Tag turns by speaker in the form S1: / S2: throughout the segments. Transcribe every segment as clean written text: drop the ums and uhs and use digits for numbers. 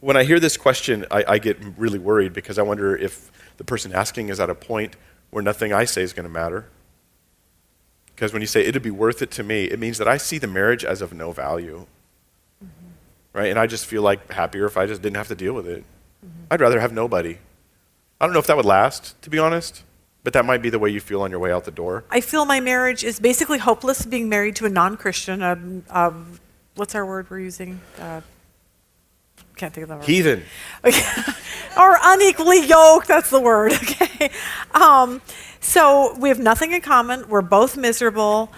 S1: When I hear this question, I get really worried because I wonder if the person asking is at a point where nothing I say is going to matter. Because when you say it'd be worth it to me, it means that I see the marriage as of no value. Right? And I just feel like happier if I just didn't have to deal with it. I'd rather have nobody. I don't know if that would last, to be honest, but that might be the way you feel on your way out the door.
S2: I feel my marriage is basically hopeless being married to a non-Christian. What's our word we're using? Can't think of the word.
S1: Heathen.
S2: Okay. Or unequally yoked, that's the word, okay? So we have nothing in common. We're both miserable.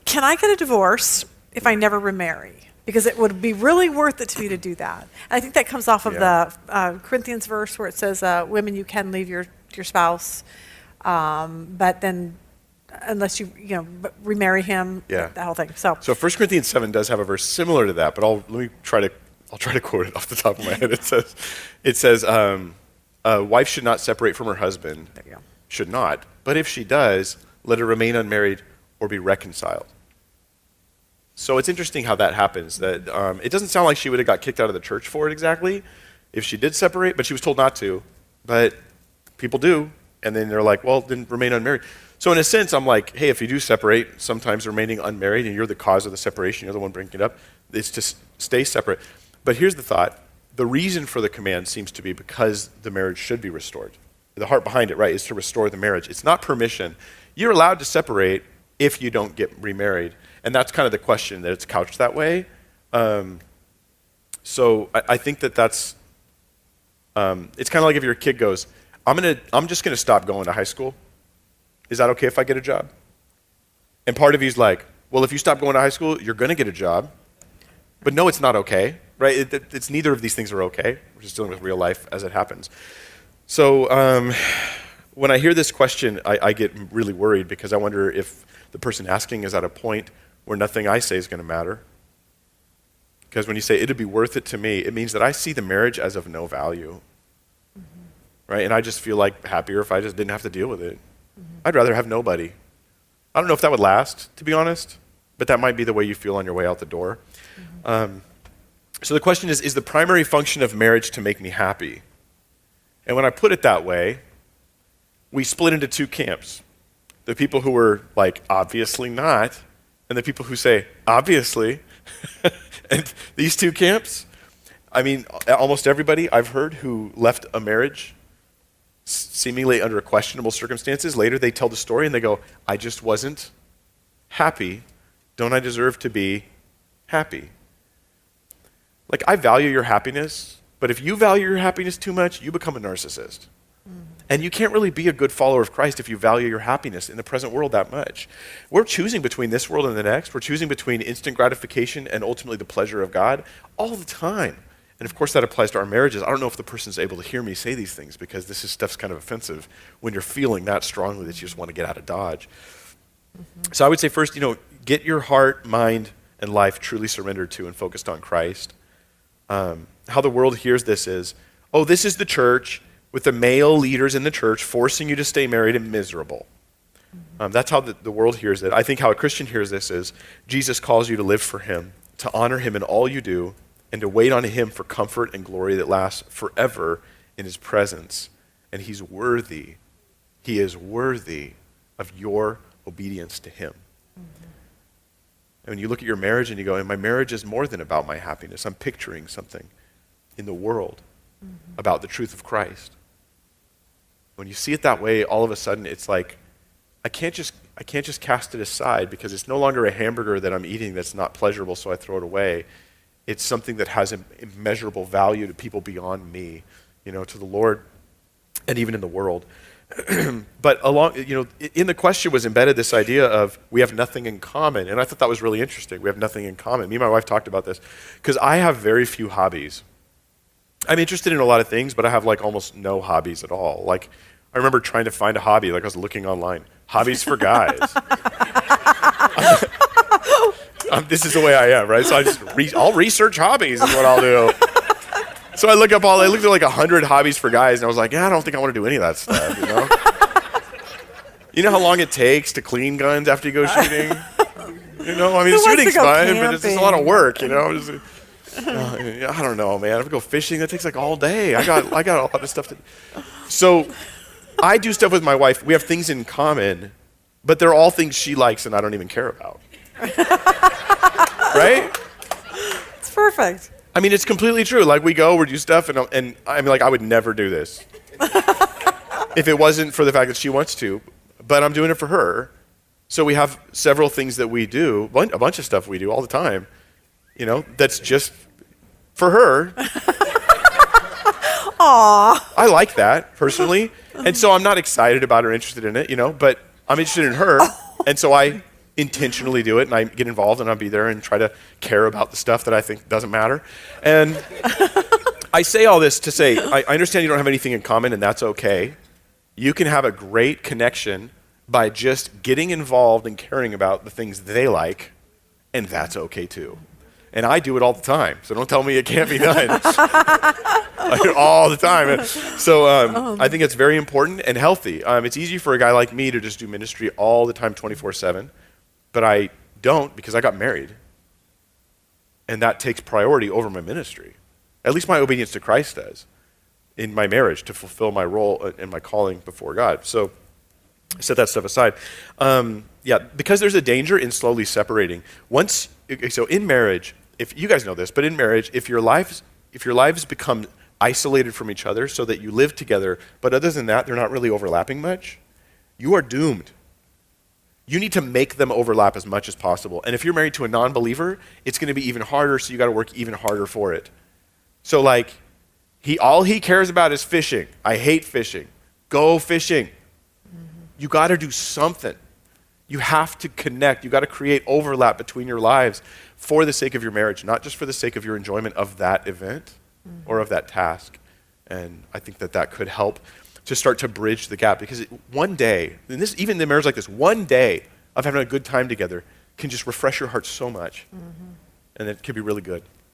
S2: Can I get a divorce if I never remarry? Because it would be really worth it to me to do that. And I think that comes off of the Corinthians verse where it says, women, you can leave your spouse, but then unless you remarry him, that whole thing. So
S1: 1 Corinthians 7 does have a verse similar to that, but I'll try to quote it off the top of my head. It says, a wife should not separate from her husband.
S2: There you go.
S1: Should not. But if she does, let her remain unmarried or be reconciled. So it's interesting how that happens. That it doesn't sound like she would have got kicked out of the church for it exactly if she did separate, but she was told not to. But people do, and then they're like, well, then remain unmarried. So in a sense, I'm like, hey, if you do separate, sometimes remaining unmarried, and you're the cause of the separation, you're the one bringing it up, it's to stay separate. But here's the thought. The reason for the command seems to be because the marriage should be restored. The heart behind it, right, is to restore the marriage. It's not permission. You're allowed to separate if you don't get remarried. And that's kind of the question, that it's couched that way. So I think that's, it's kind of like if your kid goes, I'm just going to stop going to high school. Is that okay if I get a job? And part of you's like, well, if you stop going to high school, you're going to get a job. But no, it's not okay, right? It's neither of these things are okay. We're just dealing with real life as it happens. So when I hear this question, I get really worried because I wonder if the person asking is at a point where nothing I say is going to matter. Because when you say it'd be worth it to me, it means that I see the marriage as of no value. Right? And I just feel like happier if I just didn't have to deal with it. I'd rather have nobody. I don't know if that would last, to be honest, but that might be the way you feel on your way out the door. So the question is the primary function of marriage to make me happy? And when I put it that way, we split into two camps. The people who were like, obviously not, and the people who say, obviously. And these two camps, I mean, almost everybody I've heard who left a marriage seemingly under questionable circumstances, later they tell the story and they go, I just wasn't happy. Don't I deserve to be happy? Like, I value your happiness, but if you value your happiness too much, you become a narcissist. And you can't really be a good follower of Christ if you value your happiness in the present world that much. We're choosing between this world and the next. We're choosing between instant gratification and ultimately the pleasure of God all the time. And of course that applies to our marriages. I don't know if the person's able to hear me say these things because this stuff's kind of offensive when you're feeling that strongly that you just want to get out of Dodge. So I would say first, get your heart, mind, and life truly surrendered to and focused on Christ. How the world hears this is, oh, this is the church with the male leaders in the church forcing you to stay married and miserable. That's how the world hears it. I think how a Christian hears this is, Jesus calls you to live for him, to honor him in all you do, and to wait on him for comfort and glory that lasts forever in his presence. And he's worthy. He is worthy of your obedience to him. And when you look at your marriage and you go, and my marriage is more than about my happiness. I'm picturing something in the world about the truth of Christ. When you see it that way, all of a sudden it's like, I can't just cast it aside because it's no longer a hamburger that I'm eating that's not pleasurable, so I throw it away. It's something that has immeasurable value to people beyond me, to the Lord and even in the world. But in the question was embedded this idea of we have nothing in common. And I thought that was really interesting. We have nothing in common. Me and my wife talked about this because I have very few hobbies. I'm interested in a lot of things, but I have like almost no hobbies at all. Like I remember trying to find a hobby, like I was looking online, hobbies for guys. This is the way I am, right? So I'll research hobbies is what I'll do. So I looked at like 100 hobbies for guys, and I was like, I don't think I want to do any of that stuff, You know how long it takes to clean guns after you go shooting? Shooting's fun, but it's just a lot of work, I don't know, man. If I go fishing, that takes like all day. I got a lot of stuff to do. So I do stuff with my wife. We have things in common, but they're all things she likes and I don't even care about. Right?
S2: It's perfect.
S1: I mean, it's completely true. Like we go, we do stuff, and I mean, like I would never do this if it wasn't for the fact that she wants to, but I'm doing it for her. So we have several things that we do, a bunch of stuff we do all the time, that's just for her.
S2: Aww.
S1: I like that personally. And so I'm not excited about or interested in it, but I'm interested in her. And so I intentionally do it and I get involved and I'll be there and try to care about the stuff that I think doesn't matter. And I say all this to say, I understand you don't have anything in common and that's okay. You can have a great connection by just getting involved and caring about the things they like, and that's okay too. And I do it all the time, so don't tell me it can't be done. I do it all the time. So I think it's very important and healthy. It's easy for a guy like me to just do ministry all the time, 24/7, but I don't because I got married. And that takes priority over my ministry. At least my obedience to Christ does in my marriage to fulfill my role and my calling before God. So set that stuff aside. Because there's a danger in slowly separating. So in marriage, if you guys know this, but in marriage, if your lives become isolated from each other so that you live together, but other than that, they're not really overlapping much, you are doomed. You need to make them overlap as much as possible. And if you're married to a non-believer, it's going to be even harder, so you got to work even harder for it. So like, all he cares about is fishing. I hate fishing. Go fishing. You got to do something. You have to connect. You got to create overlap between your lives for the sake of your marriage, not just for the sake of your enjoyment of that event or of that task. And I think that could help to start to bridge the gap because one day, and even in marriage like this, one day of having a good time together can just refresh your heart so much. And it can be really good.